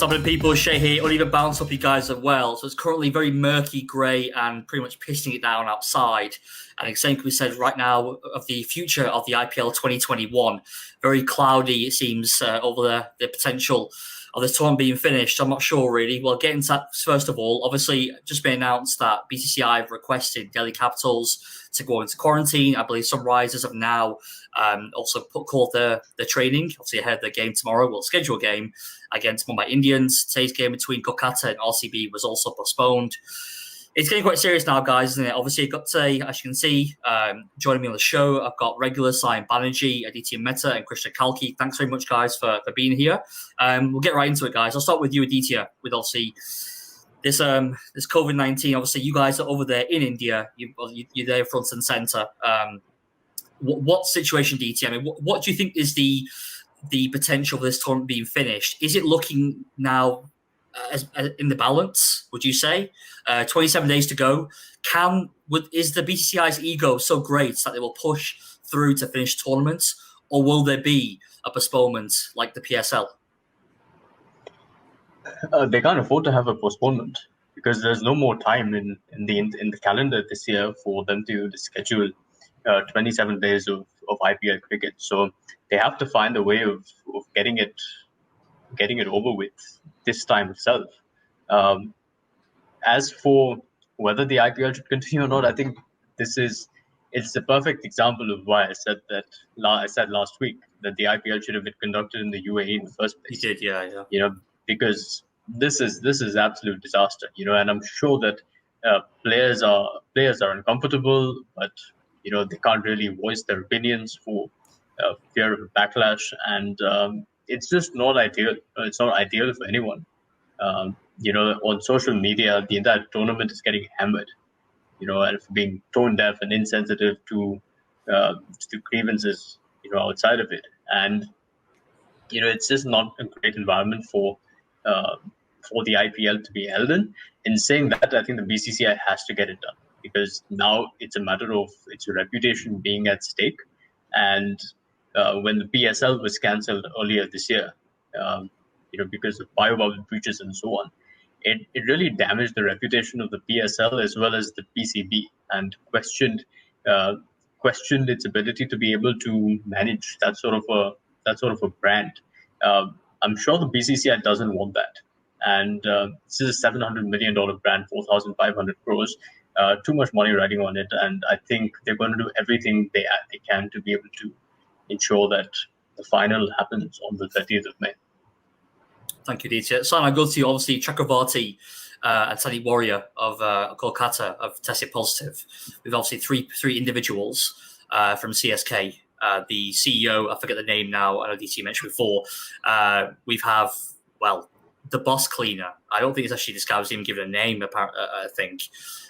Top of the people, Shay here. I'll even bounce up you guys as well. So it's currently very murky, grey, and pretty much pissing it down outside. And the same can be said right now of the future of the IPL 2021. Very cloudy, it seems, over the potential of this tournament being finished. I'm not sure, really. Well, getting to that, first of all, obviously, just been announced that BCCI have requested Delhi Capitals to go into quarantine. I believe Sunrisers have now also called the training, obviously ahead of the game tomorrow. We'll schedule a game against Mumbai Indians. Today's game between Kolkata and RCB was also postponed. It's getting quite serious now, guys, isn't it? Obviously, I've got today, as you can see, joining me on the show, I've got regulars Sayan Banerjee, Aditya Mehta, and Krishna Kalki. Thanks very much, guys, for being here. We'll get right into it, guys. I'll start with you, Aditya, with obviously this COVID-19. Obviously, you guys are over there in India. You're there front and centre. What situation, Aditya? I mean, what do you think is the potential of this tournament being finished? Is it looking now as in the balance, would you say? 27 days to go. Is the BCCI's ego so great that they will push through to finish tournaments, or will there be a postponement like the PSL? They can't afford to have a postponement because there's no more time in the calendar this year for them to schedule 27 days of IPL cricket. So they have to find a way of getting it over with this time itself. As for whether the IPL should continue or not, I think it's the perfect example of why I said last week that the IPL should have been conducted in the UAE in the first place. You did, yeah. Because this is absolute disaster. And I'm sure that players are uncomfortable, but they can't really voice their opinions for fear of backlash, and it's just not ideal. It's not ideal for anyone. On social media, the entire tournament is getting hammered, and for being tone deaf and insensitive to grievances, outside of it. And, it's just not a great environment for the IPL to be held in. In saying that, I think the BCCI has to get it done because now it's a matter of its reputation being at stake. And when the PSL was cancelled earlier this year, because of biobubble breaches and so on, it really damaged the reputation of the PSL as well as the PCB and questioned its ability to be able to manage that sort of a brand. I'm sure the BCCI doesn't want that, and this is a $700 million brand, 4,500 crores. Too much money riding on it, and I think they're going to do everything they can to be able to ensure that the final happens on the 30th of May. Thank you, Aditya. Sayan, I go to you. Obviously, Chakravarti and Sunny Warrior of Kolkata have tested positive. We've obviously three individuals from CSK. The CEO, I forget the name now, I know Aditya mentioned before. We have, the bus cleaner. I don't think it's actually this guy was even given a name, I think.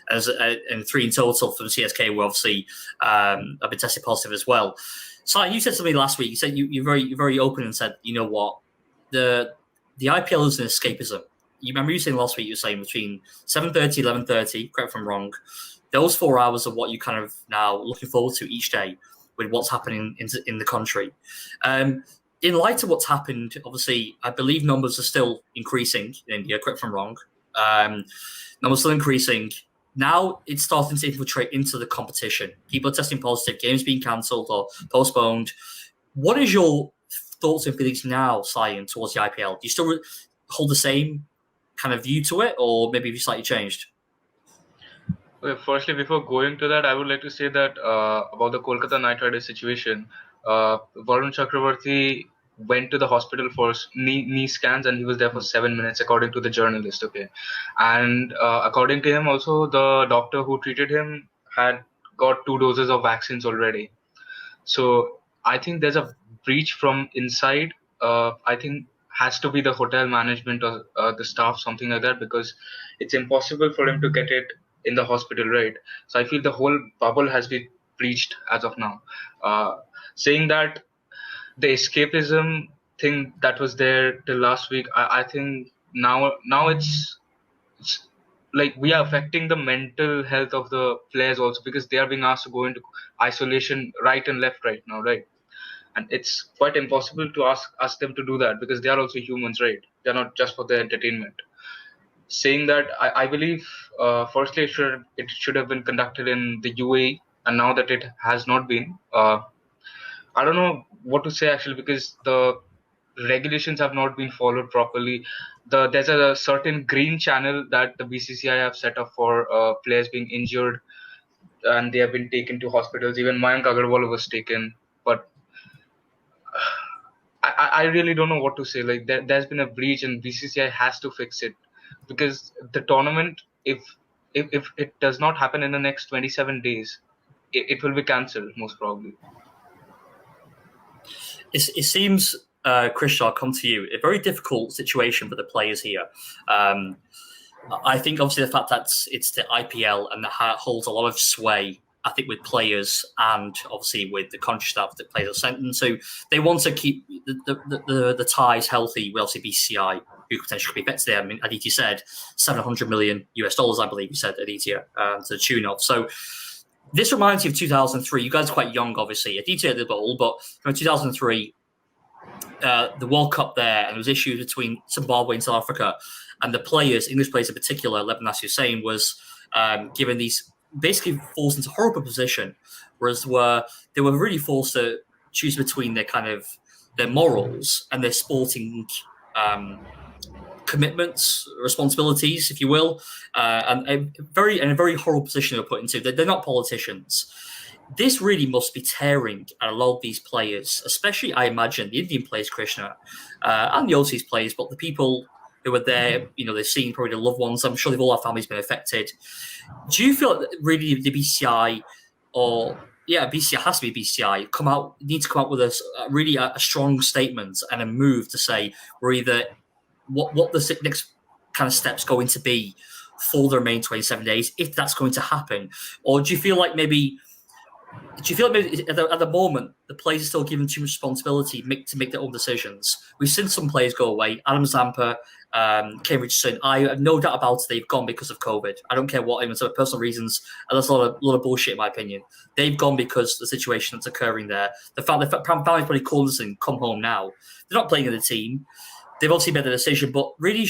And three in total from CSK were obviously have been tested positive as well. So you said something last week. You said you're very open and said, you know what, the IPL is an escapism. You remember you saying last week, you were saying between 7:30, 11:30, correct if I'm wrong, those 4 hours are what you kind of now looking forward to each day with what's happening in the country. In light of what's happened, obviously, I believe numbers are still increasing in India, correct if I'm wrong. Numbers still increasing. Now it's starting to infiltrate into the competition. People are testing positive, games being cancelled or postponed. What is your thoughts and feelings now, Sayan, towards the IPL? Do you still hold the same kind of view to it, or maybe have you slightly changed? Okay, firstly, before going to that, I would like to say that about the Kolkata Knight Riders situation, Varun Chakravarti went to the hospital for knee scans, and he was there for 7 minutes, according to the journalist. Okay, and according to him, also the doctor who treated him had got 2 doses of vaccines already. So I think there's a breach from inside. I think has to be the hotel management or the staff, something like that, because it's impossible for him to get it in the hospital, right? So I feel the whole bubble has been breached as of now. Saying that the escapism thing that was there till last week, I think now it's like we are affecting the mental health of the players also, because they are being asked to go into isolation right and left right now, right? And it's quite impossible to ask them to do that, because they are also humans, right? they're not just for the entertainment. Saying that, I believe, firstly, it should have been conducted in the UAE, and now that it has not been, I don't know what to say actually, because the regulations have not been followed properly. There's a certain green channel that the BCCI have set up for players being injured, and they have been taken to hospitals. Even Mayank Agarwal was taken, but I really don't know what to say. Like there's been a breach, and BCCI has to fix it, because the tournament, if it does not happen in the next 27 days, it will be cancelled most probably. It seems, Krish, I'll come to you. A very difficult situation for the players here. I think obviously the fact that it's the IPL and that holds a lot of sway, I think, with players and obviously with the country staff that players are sent in. So they want to keep the ties healthy with obviously BCI, who potentially could be better there. I mean, Aditya said $700 million, I believe you said, Aditya, to the tune of. So this reminds you of 2003. You guys are quite young, obviously. Aditya a little bit old, but from 2003, the World Cup there, and there was issues between Zimbabwe and South Africa, and the players, English players in particular, Lebanon Hussein, was given these, basically forced into a horrible position, whereas they were really forced to choose between their morals and their sporting commitments, responsibilities, if you will, and a very horrible position they were put into. They're not politicians. This really must be tearing at a lot of these players, especially, I imagine, the Indian players, Krishna, and the overseas players, but the people who are there, they're seeing probably their loved ones. I'm sure they've all our families been affected. Do you feel that really the BCI, BCI has to be BCI, need to come out with a strong statement and a move to say we're either what the next kind of steps going to be for the remaining 27 days, if that's going to happen, or do you feel like maybe at the moment the players are still given too much responsibility to make their own decisions? We've seen some players go away. Adam Zampa, Kane Richardson. I have no doubt about it. They've gone because of COVID. I don't care what, even some personal reasons. And that's a lot of bullshit, in my opinion. They've gone because of the situation that's occurring there. The family's probably called us and come home now. They're not playing in the team. They've obviously made the decision, but really,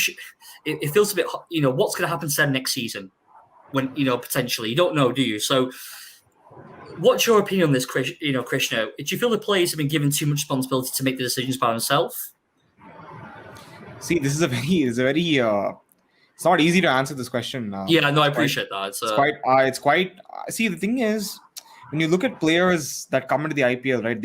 it feels a bit. What's going to happen to them next season? When potentially, you don't know, do you? So, what's your opinion on this, Krishna? Do you feel the players have been given too much responsibility to make the decisions by themselves? See, this is it's not easy to answer this question. I appreciate that. It's quite. See, the thing is, when you look at players that come into the IPL, right?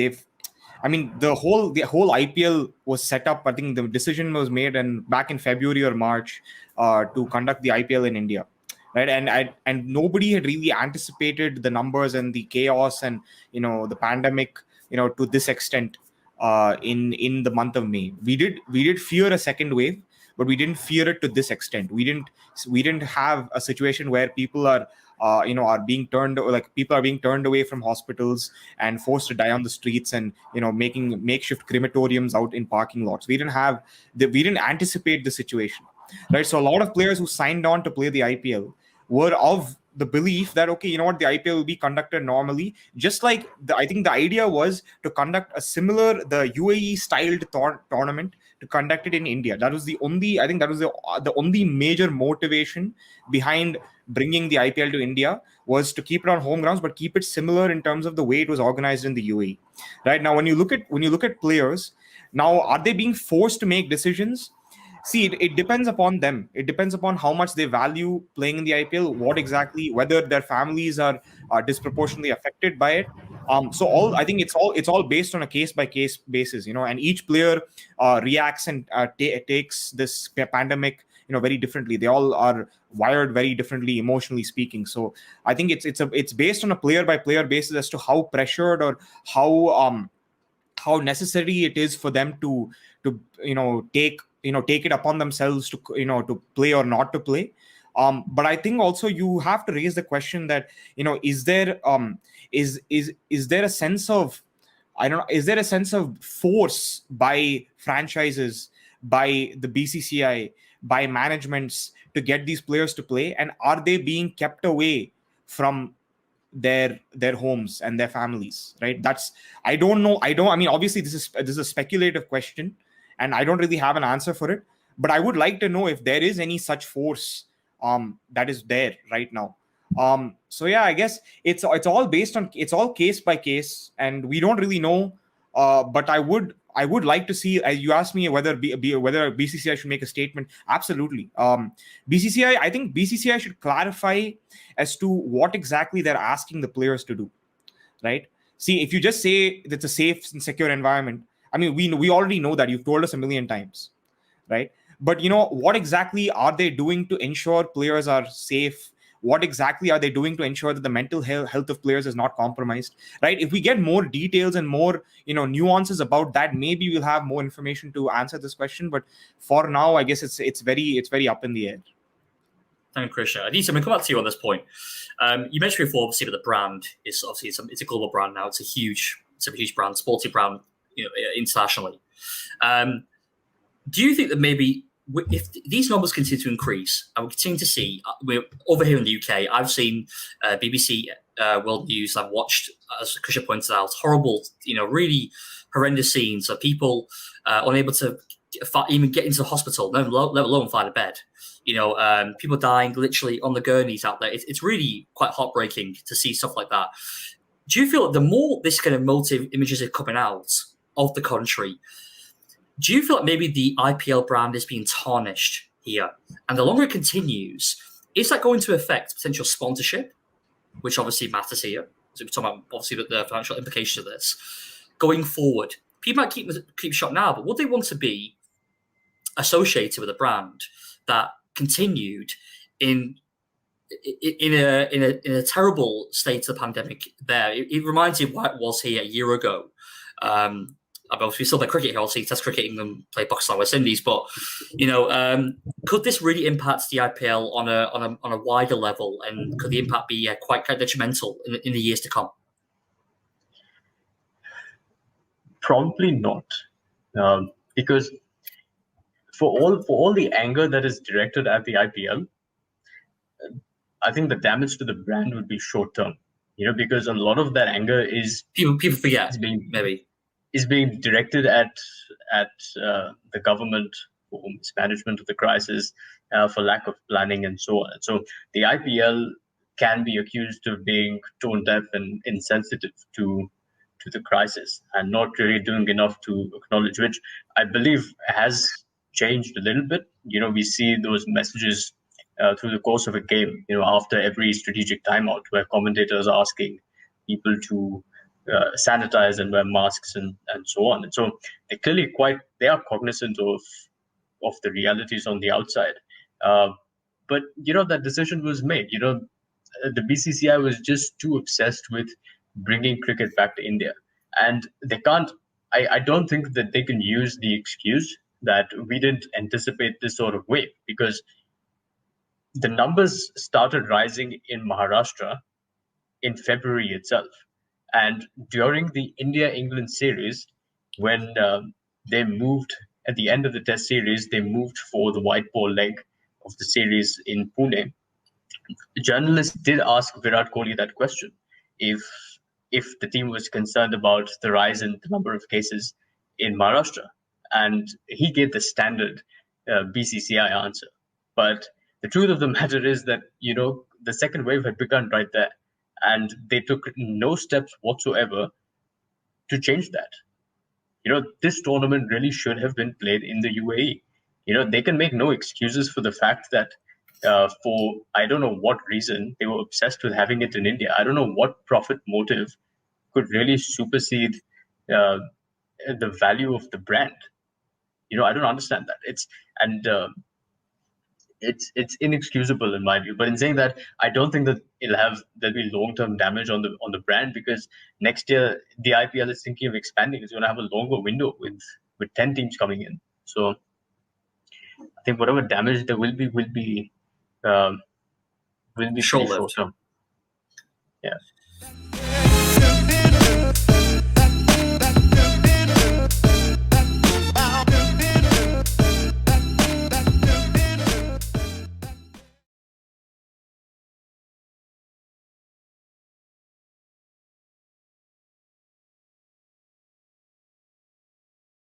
The whole IPL was set up. I think the decision was made back in February or March to conduct the IPL in India, right? And nobody had really anticipated the numbers and the chaos and the pandemic to this extent in the month of May. We did fear a second wave, but we didn't fear it to this extent. We didn't have a situation where people are being turned away from hospitals and forced to die on the streets and making makeshift crematoriums out in parking lots. We didn't anticipate the situation, right? So a lot of players who signed on to play the IPL were of the belief that, okay, the IPL will be conducted normally, just like I think the idea was to conduct the UAE styled tournament, to conduct it in India. That was the only major motivation behind bringing the IPL to India, was to keep it on home grounds, but keep it similar in terms of the way it was organized in the UAE. Right now, when you look at players, now are they being forced to make decisions? See, it depends upon them. It depends upon how much they value playing in the IPL, whether their families are disproportionately affected by it. I think it's all based on a case by case basis, and each player reacts and takes this pandemic, very differently. They all are wired very differently, emotionally speaking. So I think it's based on a player by player basis as to how pressured or how necessary it is for them to take it upon themselves to play or not to play. But I think also you have to raise the question that is there a sense of force by franchises, by the BCCI, by managements to get these players to play, and are they being kept away from their homes and their families, right? I mean, obviously this is a speculative question and I don't really have an answer for it, But I would like to know if there is any such force that is there right now. So yeah, I guess it's all based on, it's all case by case, and we don't really know. But I would like to see. You asked me whether whether BCCI should make a statement. Absolutely. BCCI, I think BCCI should clarify as to what exactly they're asking the players to do. Right. See, if you just say it's a safe and secure environment, I mean, we already know that. You've told us a million times, right? But what exactly are they doing to ensure players are safe? What exactly are they doing to ensure that the mental health of players is not compromised, right? If we get more details and more nuances about that, maybe we'll have more information to answer this question. But for now, I guess it's very up in the air. Thank you, Krishna. Aditya, I'm going to come back to you on this point. You mentioned before, obviously, that the brand is obviously it's a global brand now. It's a huge brand, sporty brand, internationally. Do you think that maybe if these numbers continue to increase, and we continue to see, we're over here in the UK, I've seen BBC World News, I've watched, as Krishna pointed out, horrible, really horrendous scenes of people unable to even get into the hospital, let alone find a bed. People dying literally on the gurneys out there. It's really quite heartbreaking to see stuff like that. Do you feel that the more this kind of motive images are coming out of the country, do you feel like maybe the IPL brand is being tarnished here? And the longer it continues, is that going to affect potential sponsorship, which obviously matters here? So we're talking about obviously the financial implications of this going forward. People might keep shop now, but would they want to be associated with a brand that continued in a terrible state of the pandemic? There, it reminds me of what it was here a year ago. Obviously, still play cricket here. Obviously, Test cricket, England play Pakistan, West Indies. But could this really impact the IPL on a wider level, and could the impact be quite detrimental in the years to come? Probably not, because for all the anger that is directed at the IPL, I think the damage to the brand would be short term. Because a lot of that anger is people forget is being directed at the government for mismanagement of the crisis, for lack of planning and so on. So the IPL can be accused of being tone deaf and insensitive to the crisis and not really doing enough to acknowledge, which I believe has changed a little bit. We see those messages through the course of a game, after every strategic timeout, where commentators are asking people to sanitize and wear masks and so on. And so they are cognizant of the realities on the outside. But that decision was made. The BCCI was just too obsessed with bringing cricket back to India, and they can't. I don't think that they can use the excuse that we didn't anticipate this sort of wave, because the numbers started rising in Maharashtra in February itself. And during the India-England series, when they moved at the end of the Test series, they moved for the white ball leg of the series in Pune. The journalists did ask Virat Kohli that question, if the team was concerned about the rise in the number of cases in Maharashtra. And he gave the standard BCCI answer. But the truth of the matter is that, the second wave had begun right there. And they took no steps whatsoever to change that. This tournament really should have been played in the UAE. They can make no excuses for the fact that for I don't know what reason, they were obsessed with having it in India. I don't know what profit motive could really supersede the value of the brand. I don't understand that. It's inexcusable in my view. But in saying that, I don't think that there'll be long-term damage on the brand, because next year the IPL is thinking of expanding. It's going to have a longer window with 10 teams coming in. So I think whatever damage there will be short-term. Yeah.